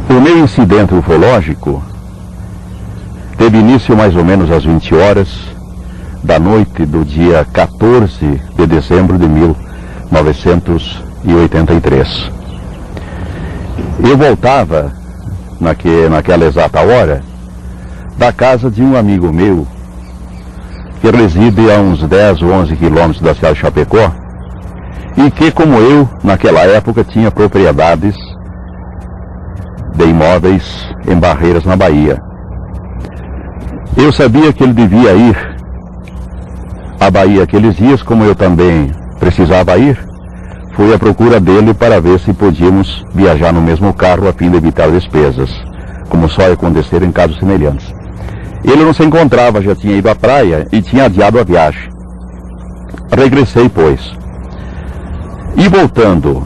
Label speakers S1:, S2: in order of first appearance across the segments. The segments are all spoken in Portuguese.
S1: O meu incidente ufológico teve início mais ou menos às 20 horas da noite do dia 14 de dezembro de 1983. Eu voltava, naquela exata hora, da casa de um amigo meu, que reside a uns 10 ou 11 quilômetros da cidade de Chapecó, e que, como eu, naquela época, tinha propriedades de imóveis em Barreiras, na Bahia. Eu sabia que ele devia ir à Bahia aqueles dias, como eu também precisava ir. Fui à procura dele para ver se podíamos viajar no mesmo carro a fim de evitar despesas, como só ia acontecer em casos semelhantes. Ele não se encontrava, já tinha ido à praia e tinha adiado a viagem. Regressei, pois. E voltando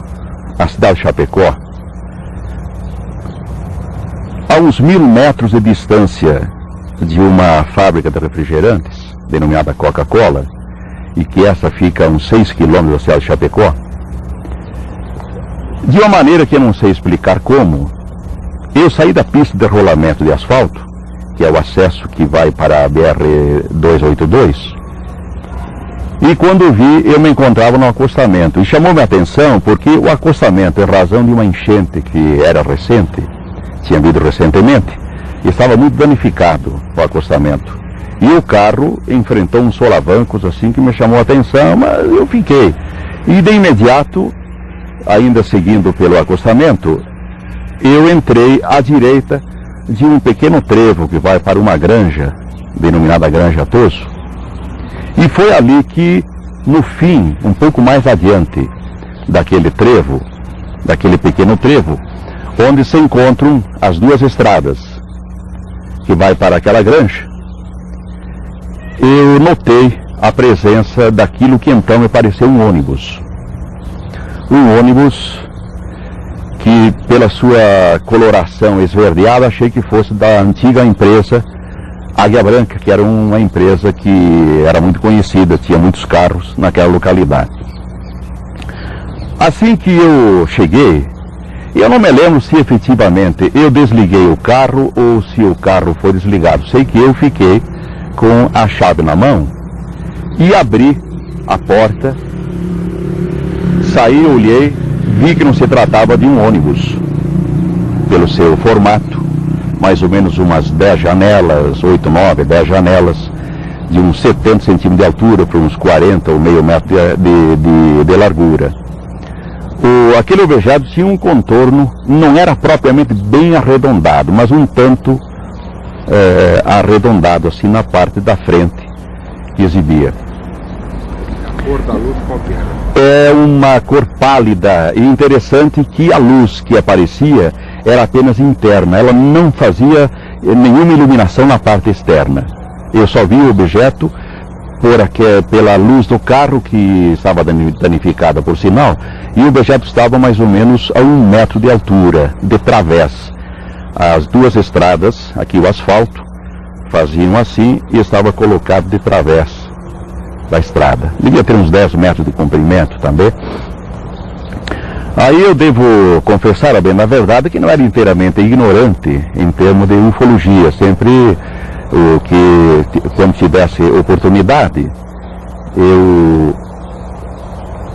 S1: à cidade de Chapecó, a uns 1000 metros de distância de uma fábrica de refrigerantes, denominada Coca-Cola, e que essa fica a uns 6 quilômetros da cidade de Chapecó, de uma maneira que eu não sei explicar como, eu saí da pista de rolamento de asfalto, que é o acesso que vai para a BR-282, e quando vi, eu me encontrava no acostamento. E chamou minha atenção porque o acostamento, em razão de uma enchente que era recente, tinha havido recentemente, estava muito danificado o acostamento. E o carro enfrentou uns solavancos assim que me chamou a atenção, mas eu fiquei. E de imediato, ainda seguindo pelo acostamento, eu entrei à direita de um pequeno trevo que vai para uma granja, denominada Granja Toso. E foi ali que, no fim, um pouco mais adiante daquele trevo, daquele pequeno trevo, onde se encontram as duas estradas que vai para aquela granja, eu notei a presença daquilo que então me pareceu um ônibus. Um ônibus que, pela sua coloração esverdeada, achei que fosse da antiga empresa Águia Branca, que era uma empresa que era muito conhecida, tinha muitos carros naquela localidade. Assim que eu cheguei, eu não me lembro se efetivamente eu desliguei o carro ou se o carro foi desligado. Sei que eu fiquei com a chave na mão e abri a porta, saí, olhei, vi que não se tratava de um ônibus, pelo seu formato, mais ou menos umas 10 janelas, 8, 9, 10 janelas, de uns 70 centímetros de altura para uns 40 ou meio metro de largura. Aquele objeto tinha um contorno, não era propriamente bem arredondado, mas um tanto arredondado assim na parte da frente que exibia.
S2: A cor da luz qual que era?
S1: É uma cor pálida, e interessante que a luz que aparecia era apenas interna, ela não fazia nenhuma iluminação na parte externa. Eu só vi o objeto pela luz do carro, que estava danificada por sinal, e o objeto estava mais ou menos a 1 metro de altura, de través. As duas estradas, aqui o asfalto, faziam assim e estava colocado de través da estrada. Devia ter uns 10 metros de comprimento também. Aí eu devo confessar, a bem na verdade, que não era inteiramente ignorante em termos de ufologia. Sempre quando tivesse oportunidade, eu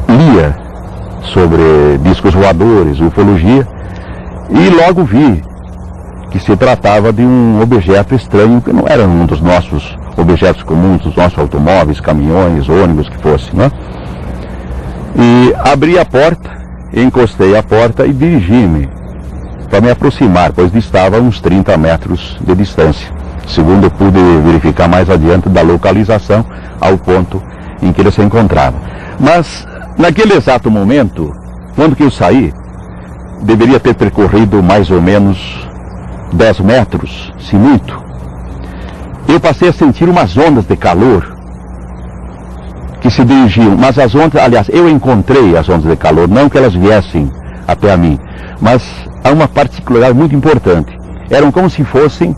S1: lia sobre discos voadores, ufologia, e logo vi que se tratava de um objeto estranho, que não era um dos nossos objetos comuns, dos nossos automóveis, caminhões, ônibus, que fosse, né? E abri a porta, encostei a porta e dirigi-me para me aproximar, pois estava a uns 30 metros de distância, segundo eu pude verificar mais adiante da localização ao ponto em que ele se encontrava. Mas, naquele exato momento, quando que eu saí, deveria ter percorrido mais ou menos 10 metros, se muito. Eu passei a sentir umas ondas de calor que se dirigiam, mas as ondas, aliás, eu encontrei as ondas de calor, não que elas viessem até a mim, mas há uma particularidade muito importante. Eram como se fossem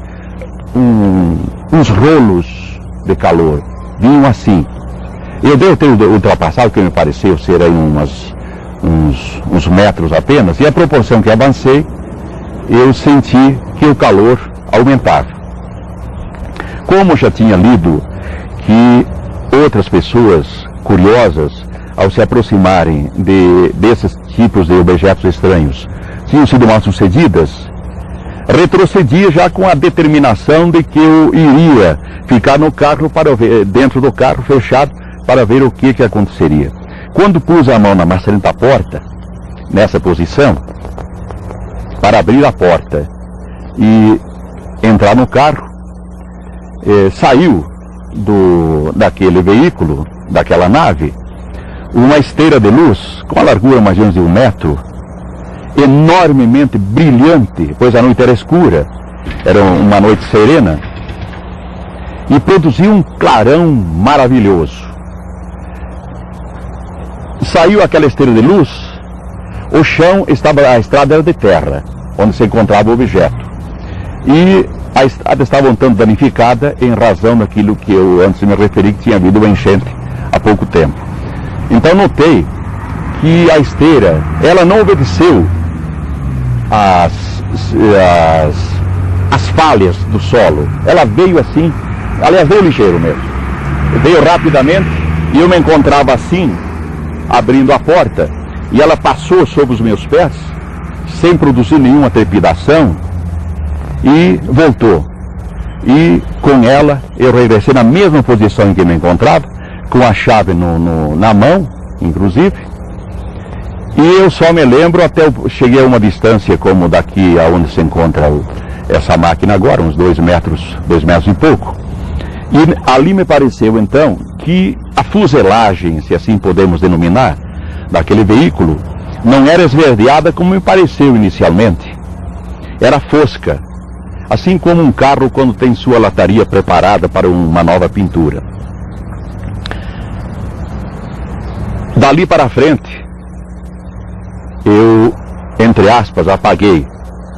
S1: uns rolos de calor, vinham assim. Eu devo ter ultrapassado, que me pareceu ser aí uns metros apenas, e a proporção que avancei, eu senti que o calor aumentava. Como já tinha lido que outras pessoas curiosas, ao se aproximarem desses tipos de objetos estranhos, tinham sido mal sucedidas, retrocedi já com a determinação de que eu iria ficar no carro para ver, dentro do carro fechado, para ver o que aconteceria. Quando pus a mão na maçaneta da porta, nessa posição, para abrir a porta e entrar no carro, saiu daquele veículo, daquela nave, uma esteira de luz com a largura mais ou menos de 1 metro, enormemente brilhante, pois a noite era escura, era uma noite serena, e produziu um clarão maravilhoso. Saiu aquela esteira de luz, o chão a estrada era de terra, onde se encontrava o objeto, e a estrada estava um tanto danificada em razão daquilo que eu antes me referi, que tinha havido uma enchente há pouco tempo. Então notei que a esteira, ela não obedeceu as falhas do solo. Ela veio assim, aliás, veio ligeiro mesmo. Veio rapidamente e eu me encontrava assim, abrindo a porta, e ela passou sobre os meus pés, sem produzir nenhuma trepidação, e voltou. E com ela eu regressei na mesma posição em que me encontrava, com a chave na mão, inclusive, e eu só me lembro até eu cheguei a uma distância como daqui aonde se encontra essa máquina agora, uns 2 metros e pouco. E ali me pareceu então que a fuselagem, se assim podemos denominar, daquele veículo, não era esverdeada como me pareceu inicialmente. Era fosca, assim como um carro quando tem sua lataria preparada para uma nova pintura. Dali para frente, eu, entre aspas, apaguei.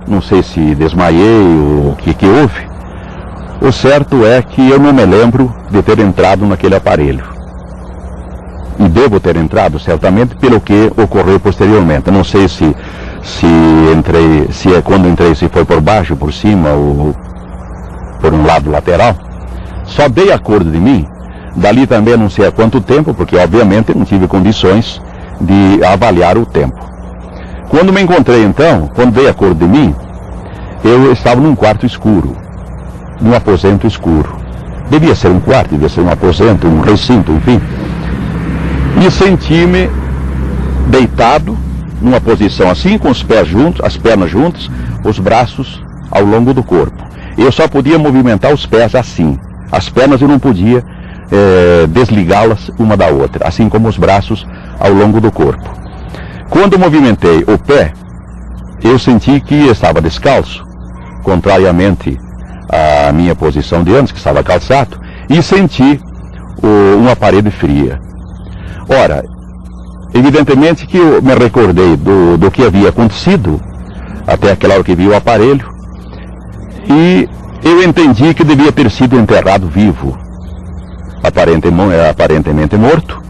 S1: Não sei se desmaiei ou o que houve. O certo é que eu não me lembro de ter entrado naquele aparelho. E devo ter entrado, certamente, pelo que ocorreu posteriormente. Não sei se quando entrei, se foi por baixo, por cima ou por um lado lateral. Só dei acordo de mim. Dali também não sei há quanto tempo, porque obviamente não tive condições de avaliar o tempo. Quando me encontrei então, quando dei acordo de mim, eu estava num quarto escuro, num aposento escuro. Devia ser um quarto, devia ser um aposento, um recinto, enfim. E senti-me deitado, numa posição assim, com os pés juntos, as pernas juntas, os braços ao longo do corpo. Eu só podia movimentar os pés assim. As pernas eu não podia desligá-las uma da outra, assim como os braços ao longo do corpo. Quando movimentei o pé, eu senti que estava descalço, contrariamente à minha posição de antes, que estava calçado, e senti uma parede fria. Ora, evidentemente que eu me recordei do que havia acontecido até aquela hora que vi o aparelho, e eu entendi que devia ter sido enterrado vivo, aparentemente morto,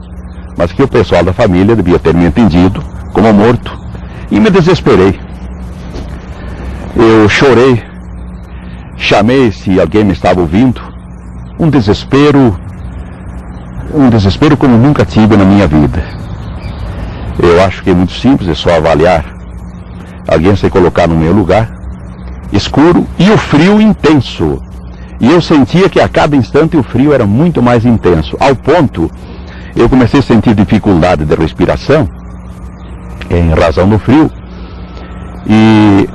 S1: mas que o pessoal da família devia ter me entendido como morto, e me desesperei. Eu chorei, chamei se alguém me estava ouvindo, um desespero como nunca tive na minha vida. Eu acho que é muito simples, é só avaliar. Alguém se colocar no meu lugar, escuro, e o frio intenso. E eu sentia que a cada instante o frio era muito mais intenso, ao ponto, eu comecei a sentir dificuldade de respiração, em razão do frio, e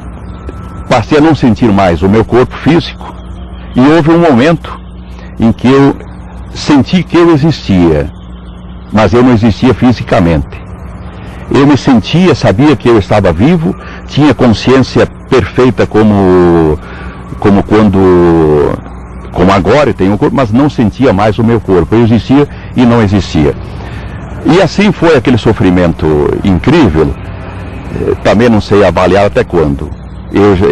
S1: passei a não sentir mais o meu corpo físico, e houve um momento em que eu senti que eu existia, mas eu não existia fisicamente. Eu me sentia, sabia que eu estava vivo, tinha consciência perfeita como agora eu tenho o corpo, mas não sentia mais o meu corpo. Eu existia e não existia. E assim foi aquele sofrimento incrível. Também não sei avaliar até quando.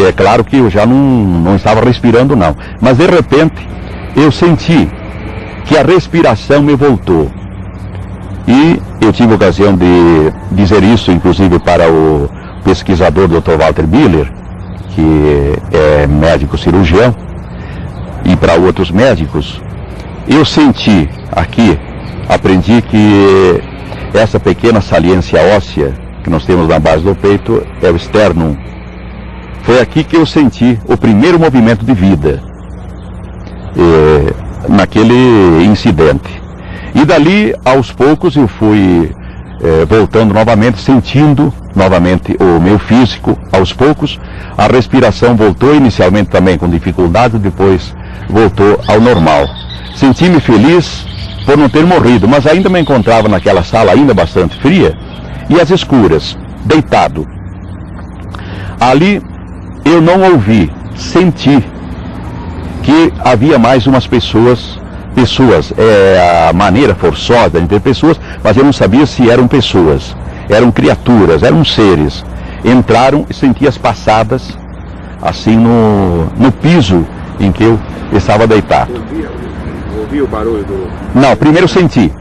S1: É claro que eu já não estava respirando não, mas de repente eu senti que a respiração me voltou. E eu tive a ocasião de dizer isso, inclusive, para o pesquisador Dr. Walter Biller, que é médico cirurgião, e para outros médicos, eu senti aqui, aprendi que essa pequena saliência óssea que nós temos na base do peito é o sternum. Foi aqui que eu senti o primeiro movimento de vida, naquele incidente. E dali, aos poucos, eu fui voltando novamente, sentindo novamente o meu físico. Aos poucos, a respiração voltou, inicialmente também com dificuldade, depois voltou ao normal. Senti-me feliz por não ter morrido, mas ainda me encontrava naquela sala ainda bastante fria e às escuras, deitado. Ali eu não ouvi, senti que havia mais umas pessoas, é a maneira forçosa de ter pessoas, mas eu não sabia se eram pessoas, eram criaturas, eram seres. Entraram e senti as passadas assim no piso em que eu estava deitado.
S2: Ouviu o barulho do...
S1: Não, primeiro senti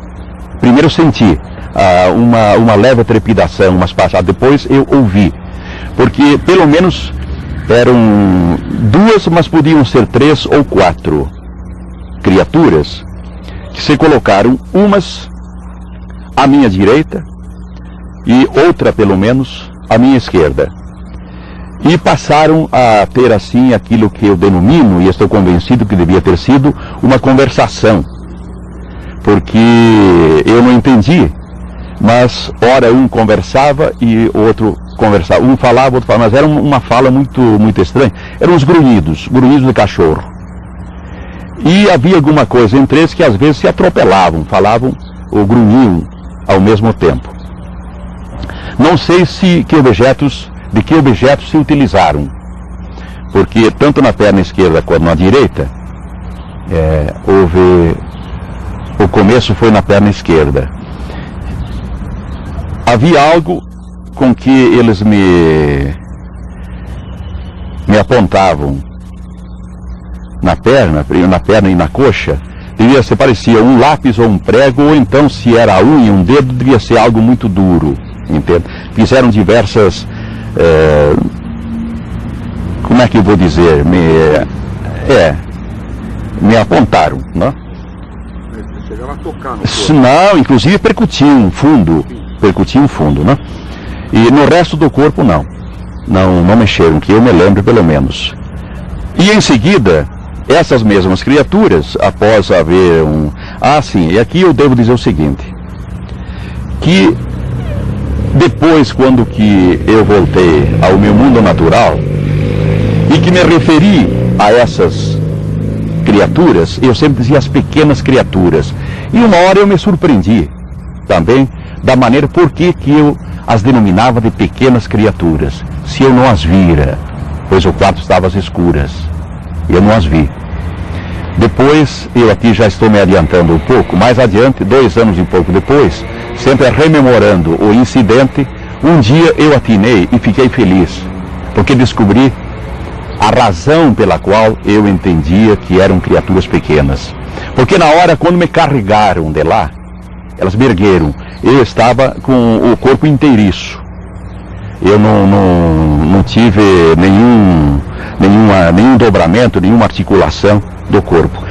S1: uma leve trepidação, umas passadas, depois eu ouvi, porque pelo menos eram duas, mas podiam ser 3 ou 4 criaturas que se colocaram, umas à minha direita e outra pelo menos à minha esquerda, e passaram a ter assim aquilo que eu denomino, e estou convencido que devia ter sido, uma conversação, porque eu não entendi, mas ora um conversava e o outro conversava, um falava, outro falava, mas era uma fala muito estranha, eram os grunhidos de cachorro, e havia alguma coisa entre eles que às vezes se atropelavam, falavam ou grunhiam ao mesmo tempo. Não sei de que objetos se utilizaram, porque tanto na perna esquerda quanto na direita, o começo foi na perna esquerda. Havia algo com que eles me apontavam na perna e na coxa. Devia ser, parecia um lápis ou um prego, ou então, se era a unha, um dedo, devia ser algo muito duro, entende? Fizeram diversas, como é que eu vou dizer, me apontaram, não?
S2: Chegava a tocar no corpo.
S1: Não, inclusive percutiam fundo, não? E no resto do corpo não mexeram, que eu me lembro pelo menos. E em seguida, essas mesmas criaturas, após haver e aqui eu devo dizer o seguinte, que depois, quando que eu voltei ao meu mundo natural e que me referi a essas criaturas, eu sempre dizia as pequenas criaturas, e uma hora eu me surpreendi também da maneira por que eu as denominava de pequenas criaturas, se eu não as vira, pois o quarto estava às escuras, eu não as vi. Depois, eu aqui já estou me adiantando um pouco, mais adiante, 2 anos e pouco depois, sempre rememorando o incidente, um dia eu atinei e fiquei feliz, porque descobri a razão pela qual eu entendia que eram criaturas pequenas. Porque na hora, quando me carregaram de lá, elas me ergueram, eu estava com o corpo inteiriço. Eu não tive nenhum dobramento, nenhuma articulação do corpo.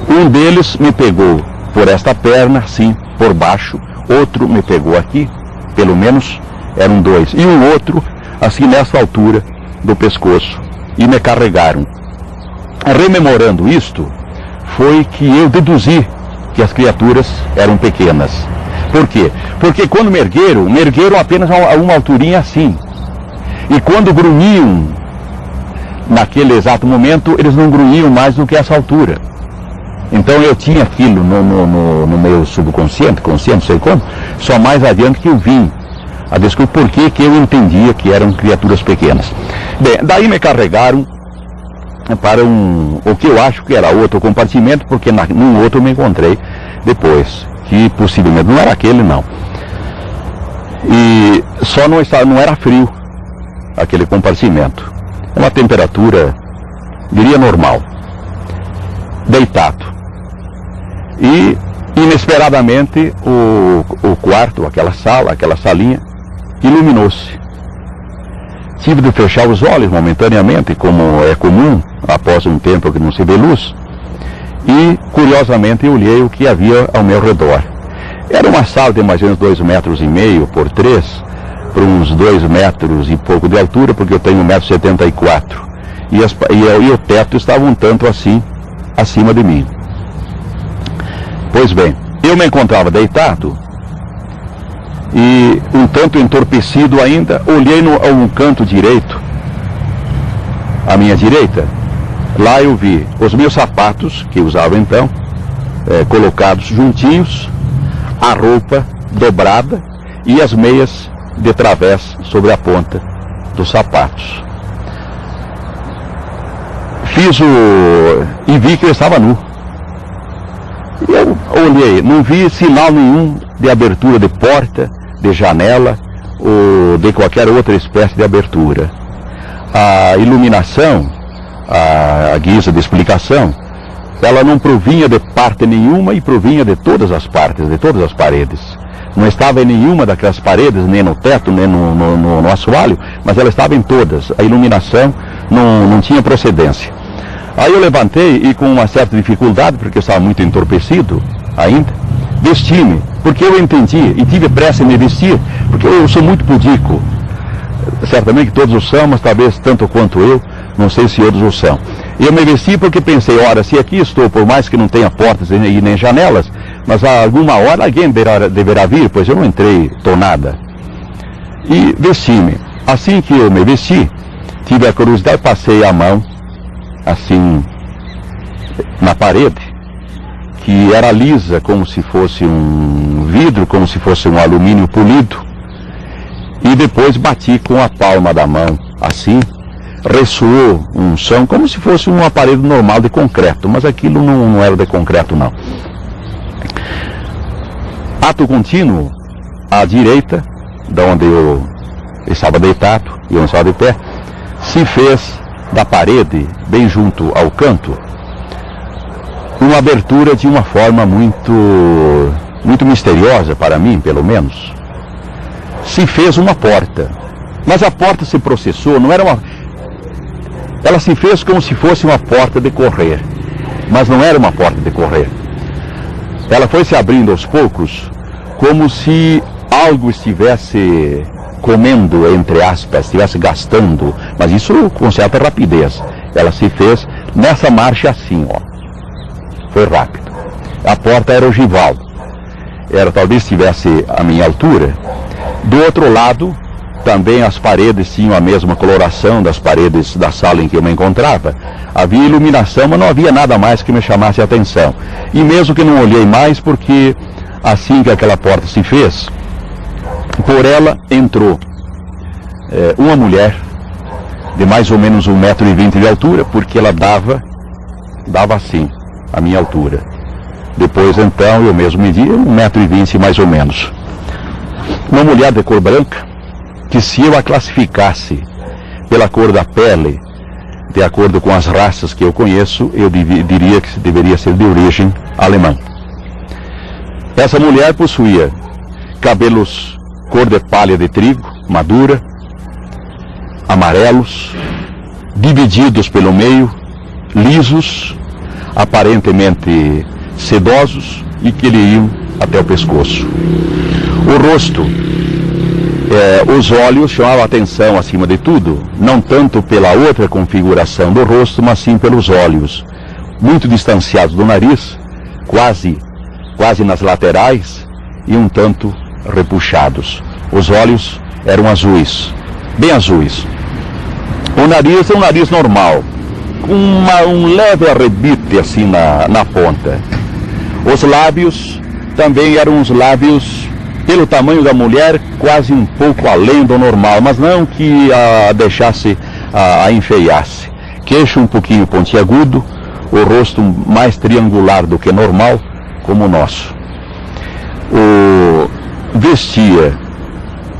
S1: Um deles me pegou por esta perna, assim, por baixo, outro me pegou aqui, pelo menos eram 2, e um outro, assim, nessa altura do pescoço, e me carregaram. Rememorando isto, foi que eu deduzi que as criaturas eram pequenas. Por quê? Porque quando me ergueram apenas a uma alturinha assim. E quando grunhiam, naquele exato momento, eles não grunhiam mais do que essa altura. Então eu tinha aquilo no meu subconsciente, consciente, não sei como, só mais adiante que eu vim a descobrir por que eu entendia que eram criaturas pequenas. Bem, daí me carregaram para o que eu acho que era outro compartimento, porque num outro eu me encontrei depois, que possivelmente não era aquele, não. E só não era frio aquele compartimento. Uma temperatura, diria, normal. Deitado. E, inesperadamente, o quarto, aquela salinha, iluminou-se. tive de fechar os olhos momentaneamente, como é comum, após um tempo que não se vê luz, e, curiosamente, eu olhei o que havia ao meu redor. Era uma sala de mais ou menos 2,5 metros por 3, por uns 2 metros e pouco de altura, porque eu tenho 1,74 m. E o teto estava um tanto assim, acima de mim. Pois bem, eu me encontrava deitado, e um tanto entorpecido ainda, olhei a um canto direito, à minha direita. Lá eu vi os meus sapatos, que usava então, colocados juntinhos, a roupa dobrada e as meias de través sobre a ponta dos sapatos. E vi que eu estava nu. Eu olhei, não vi sinal nenhum de abertura de porta, de janela ou de qualquer outra espécie de abertura. A iluminação, a guisa de explicação, ela não provinha de parte nenhuma e provinha de todas as partes, de todas as paredes. Não estava em nenhuma daquelas paredes, nem no teto, nem no assoalho, mas ela estava em todas. A iluminação não tinha procedência. Aí eu levantei e, com uma certa dificuldade, porque eu estava muito entorpecido ainda, vesti-me, porque eu entendi e tive pressa em me vestir, porque eu sou muito pudico. Certamente que todos o são, mas talvez tanto quanto eu, não sei se outros o são. Eu me vesti porque pensei, ora, se aqui estou, por mais que não tenha portas e nem janelas, mas a alguma hora alguém deverá vir, pois eu não entrei tonada. E vesti-me. Assim que eu me vesti, tive a curiosidade, passei a mão, assim, na parede, que era lisa, como se fosse um vidro, como se fosse um alumínio polido, e depois bati com a palma da mão, assim, ressoou um som, como se fosse uma parede normal de concreto, mas aquilo não era de concreto, não. Ato contínuo, à direita, de onde eu estava deitado, e eu estava de pé, se fez da parede, bem junto ao canto, uma abertura de uma forma muito misteriosa, para mim, pelo menos. Se fez uma porta, mas a porta se processou, não era uma... Ela se fez como se fosse uma porta de correr, mas não era uma porta de correr. Ela foi se abrindo aos poucos, como se algo estivesse comendo, entre aspas, estivesse gastando, mas isso com certa rapidez. Ela se fez nessa marcha assim, ó. Foi rápido. A porta era ogival. Talvez estivesse à minha altura. Do outro lado, também as paredes tinham a mesma coloração das paredes da sala em que eu me encontrava. Havia iluminação, mas não havia nada mais que me chamasse a atenção. E mesmo que não olhei mais, porque assim que aquela porta se fez, por ela entrou uma mulher de mais ou menos 1,20 m de altura, porque ela dava assim, a minha altura. Depois então eu mesmo medi 1,20 m mais ou menos. Uma mulher de cor branca, que se eu a classificasse pela cor da pele, de acordo com as raças que eu conheço, eu diria que deveria ser de origem alemã. Essa mulher possuía cabelos cor de palha de trigo, madura, amarelos, divididos pelo meio, lisos, aparentemente sedosos e que lhe iam até o pescoço. O rosto, os olhos chamavam a atenção acima de tudo, não tanto pela outra configuração do rosto, mas sim pelos olhos, muito distanciados do nariz, quase nas laterais e um tanto repuxados. Os olhos eram azuis, bem azuis. O nariz é um nariz normal, com um leve arrebite assim na ponta. Os lábios também eram uns lábios, pelo tamanho da mulher, quase um pouco além do normal, mas não que a deixasse, a enfeiasse. Queixo um pouquinho pontiagudo, o rosto mais triangular do que normal, como o nosso. Vestia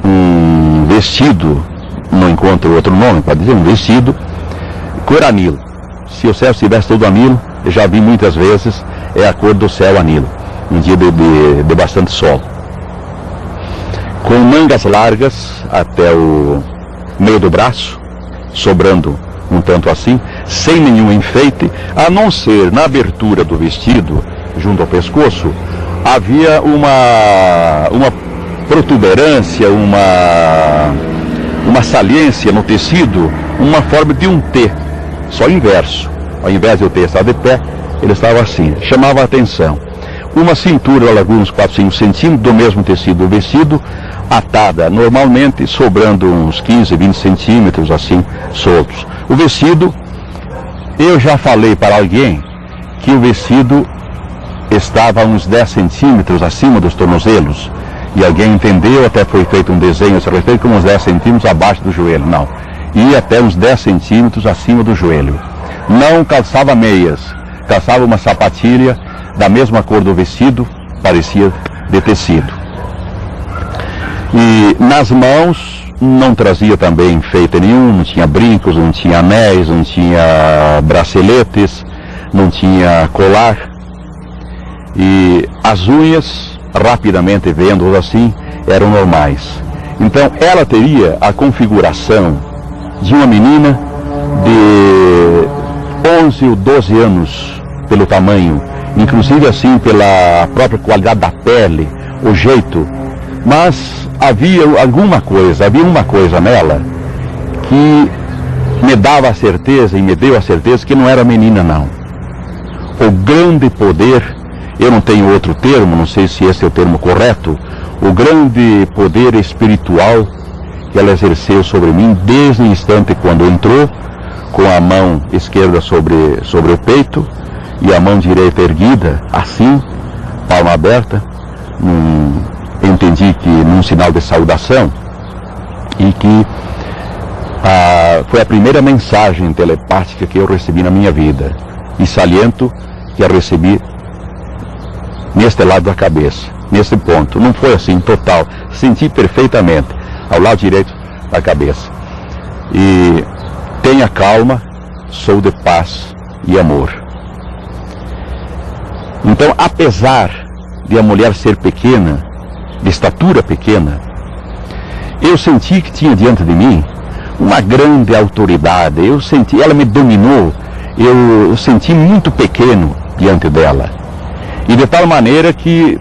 S1: um vestido, não encontro outro nome para dizer, um vestido cor anil. Se o céu estivesse todo anil, eu já vi muitas vezes, é a cor do céu anil, um dia de bastante sol. Com mangas largas até meio do braço, sobrando um tanto assim, sem nenhum enfeite, a não ser na abertura do vestido, junto ao pescoço, havia uma protuberância, uma saliência no tecido, uma forma de um T, só inverso. Ao invés de eu ter estado de pé, ele estava assim, chamava a atenção. Uma cintura largura uns 4, 5 centímetros do mesmo tecido do vestido, atada normalmente, sobrando uns 15, 20 centímetros assim, soltos. O vestido, eu já falei para alguém que o vestido estava a uns 10 centímetros acima dos tornozelos, e alguém entendeu, até foi feito um desenho a respeito, como uns 10 centímetros abaixo do joelho. Não, ia até uns 10 centímetros acima do joelho. Não calçava meias, calçava uma sapatilha da mesma cor do vestido, parecia de tecido. E nas mãos não trazia também enfeite nenhum, não tinha brincos, não tinha anéis, não tinha braceletes, não tinha colar. E as unhas, rapidamente vendo assim, eram normais. Então ela teria a configuração de uma menina de 11 ou 12 anos, pelo tamanho, inclusive assim pela própria qualidade da pele, o jeito. Mas havia uma coisa nela que me dava a certeza, e me deu a certeza que não era menina não. O grande poder, eu não tenho outro termo, não sei se esse é o termo correto, o grande poder espiritual que ela exerceu sobre mim desde o instante quando entrou, com a mão esquerda sobre o peito e a mão direita erguida, assim, palma aberta, entendi que num sinal de saudação, e que foi a primeira mensagem telepática que eu recebi na minha vida, e saliento que a recebi neste lado da cabeça, nesse ponto. Não foi assim total, senti perfeitamente ao lado direito da cabeça. E tenha calma, sou de paz e amor. Então, apesar de a mulher ser pequena, de estatura pequena, eu senti que tinha diante de mim uma grande autoridade. Ela me dominou, eu senti muito pequeno diante dela. E de tal maneira que,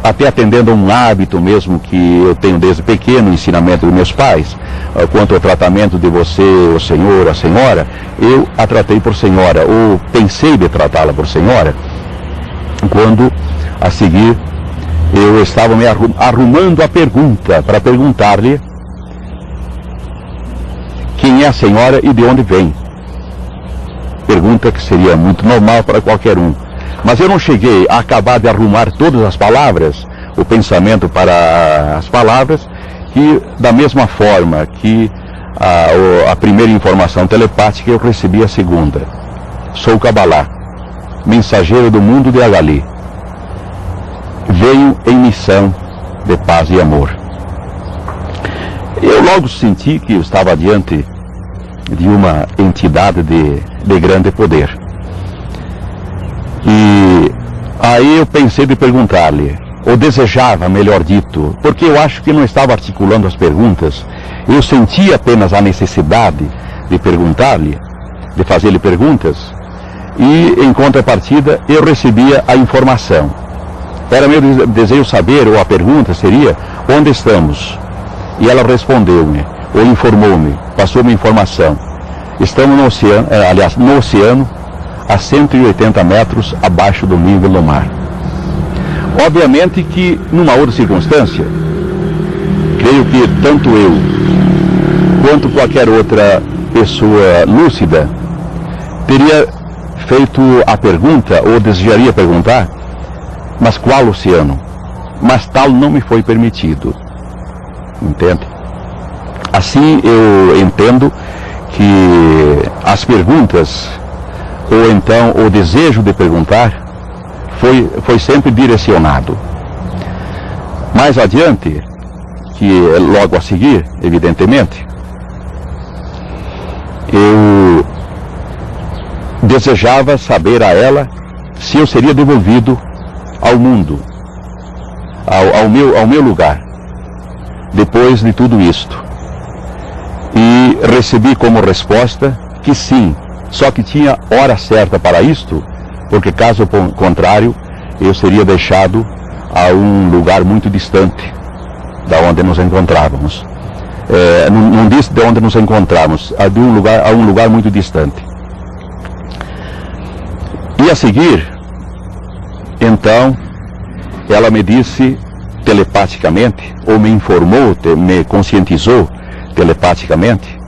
S1: até atendendo a um hábito mesmo que eu tenho desde pequeno, o ensinamento dos meus pais, quanto ao tratamento de você, o senhor, a senhora, eu a tratei por senhora, ou pensei de tratá-la por senhora, quando, a seguir, eu estava me arrumando a pergunta, para perguntar-lhe quem é a senhora e de onde vem. Pergunta que seria muito normal para qualquer um. Mas eu não cheguei a acabar de arrumar todas as palavras, o pensamento para as palavras, que da mesma forma que a primeira informação telepática, eu recebi a segunda. Sou Kabbalah, mensageiro do mundo de Agali. Venho em missão de paz e amor. Eu logo senti que eu estava diante de uma entidade de grande poder. E aí eu pensei de perguntar-lhe, ou desejava, melhor dito, porque eu acho que não estava articulando as perguntas, eu sentia apenas a necessidade de perguntar-lhe, de fazer-lhe perguntas, e em contrapartida eu recebia a informação. Era meu desejo saber, ou a pergunta seria, onde estamos? E ela respondeu-me, ou informou-me, passou-me informação. Estamos no oceano, a 180 metros abaixo do nível do mar. Obviamente que, numa outra circunstância, creio que tanto eu, quanto qualquer outra pessoa lúcida, teria feito a pergunta, ou desejaria perguntar, mas qual oceano? Mas tal não me foi permitido. Entende? Assim eu entendo que as perguntas, ou então o desejo de perguntar, foi sempre direcionado. Mais adiante, que logo a seguir, evidentemente, eu desejava saber a ela se eu seria devolvido ao mundo, ao meu lugar, depois de tudo isto. E E recebi como resposta que sim, só que tinha hora certa para isto, porque caso contrário, eu seria deixado a um lugar muito distante da onde nos encontrávamos. Não disse de onde nos encontrávamos, a um lugar muito distante. E a seguir, então, ela me disse telepaticamente, ou me informou, me conscientizou telepaticamente,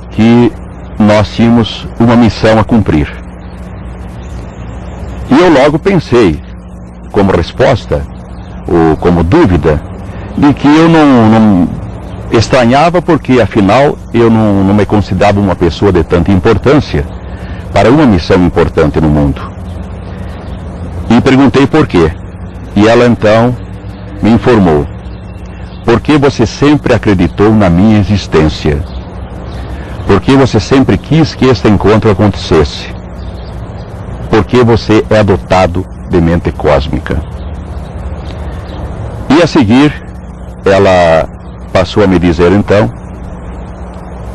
S1: que nós tínhamos uma missão a cumprir. E eu logo pensei, como resposta, ou como dúvida, de que eu não estranhava, porque afinal eu não me considerava uma pessoa de tanta importância para uma missão importante no mundo. E perguntei por quê. E ela então me informou: porque você sempre acreditou na minha existência, porque você sempre quis que este encontro acontecesse, porque você é dotado de mente cósmica. E a seguir, ela passou a me dizer então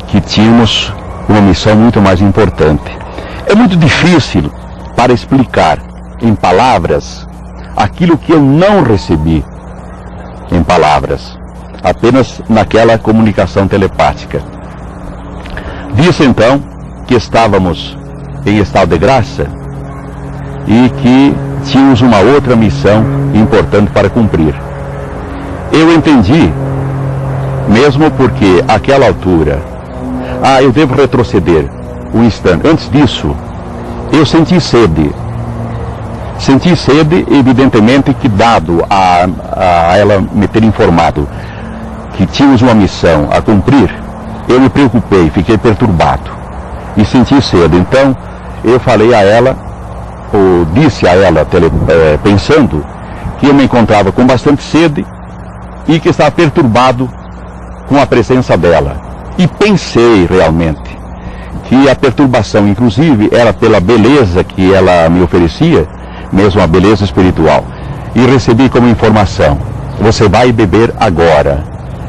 S1: que tínhamos uma missão muito mais importante. É muito difícil para explicar em palavras aquilo que eu não recebi em palavras, apenas naquela comunicação telepática. Disse então que estávamos em estado de graça e que tínhamos uma outra missão importante para cumprir. Eu entendi, mesmo porque àquela altura, eu devo retroceder um instante. Antes disso, eu senti sede. Senti sede, evidentemente, que dado a ela me ter informado que tínhamos uma missão a cumprir, eu me preocupei, fiquei perturbado e senti sede. Então, eu falei a ela, ou disse a ela, pensando que eu me encontrava com bastante sede e que estava perturbado com a presença dela. E pensei realmente que a perturbação, inclusive, era pela beleza que ela me oferecia, mesmo a beleza espiritual. E recebi como informação: você vai beber agora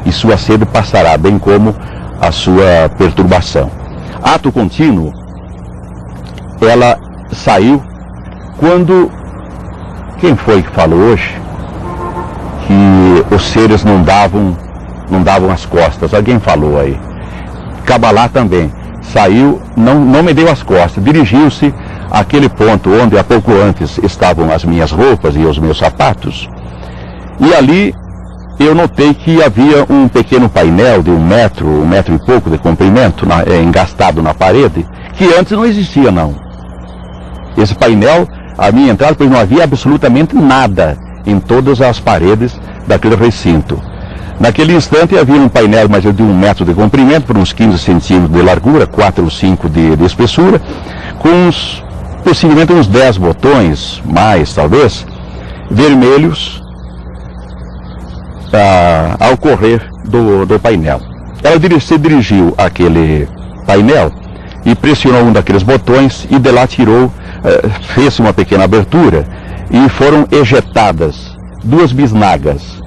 S1: e sua sede passará, bem como a sua perturbação. Ato contínuo, ela saiu. Quando, quem foi que falou hoje que os seres não davam as costas? Alguém falou aí. Cabalá também. Saiu, não me deu as costas, dirigiu-se àquele ponto onde há pouco antes estavam as minhas roupas e os meus sapatos. E ali eu notei que havia um pequeno painel de um metro e pouco de comprimento, engastado na parede, que antes não existia não. Esse painel, à minha entrada, pois não havia absolutamente nada em todas as paredes daquele recinto. Naquele instante havia um painel mais de 1 metro de comprimento, por uns 15 centímetros de largura, 4 ou 5 de espessura, com possivelmente uns 10 botões, mais talvez, vermelhos, ao correr do painel. Ela se dirigiu àquele painel e pressionou um daqueles botões e de lá tirou, fez uma pequena abertura e foram ejetadas 2 bisnagas,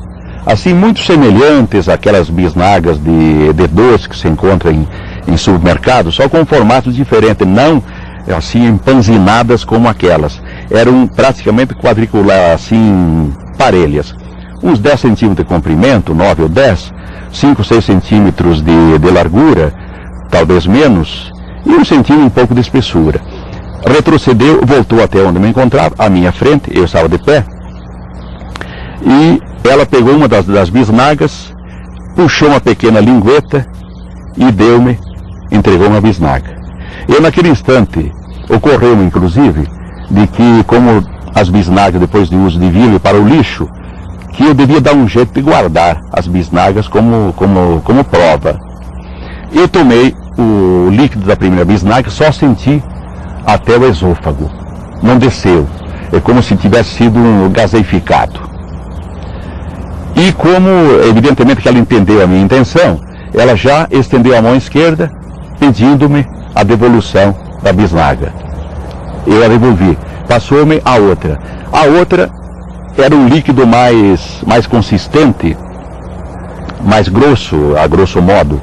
S1: assim muito semelhantes àquelas bisnagas de doce que se encontram em supermercados, só com um formato diferente, não assim empanzinadas como aquelas. Eram praticamente quadriculares, assim, parelhas. Uns 10 centímetros de comprimento, 9 ou 10, 5 ou 6 centímetros de largura, talvez menos, e 1 centímetro e pouco de espessura. Retrocedeu, voltou até onde me encontrava, à minha frente, eu estava de pé, e ela pegou uma das bisnagas, puxou uma pequena lingueta e entregou uma bisnaga. Eu naquele instante, ocorreu-me inclusive, de que como as bisnagas depois de uso deviam ir para o lixo, que eu devia dar um jeito de guardar as bisnagas como prova. Eu tomei o líquido da primeira bisnaga, só senti até o esôfago, não desceu, é como se tivesse sido gaseificado. E como, evidentemente, que ela entendeu a minha intenção, ela já estendeu a mão esquerda, pedindo-me a devolução da bisnaga. Eu a devolvi. Passou-me a outra. A outra era um líquido mais consistente, mais grosso, a grosso modo.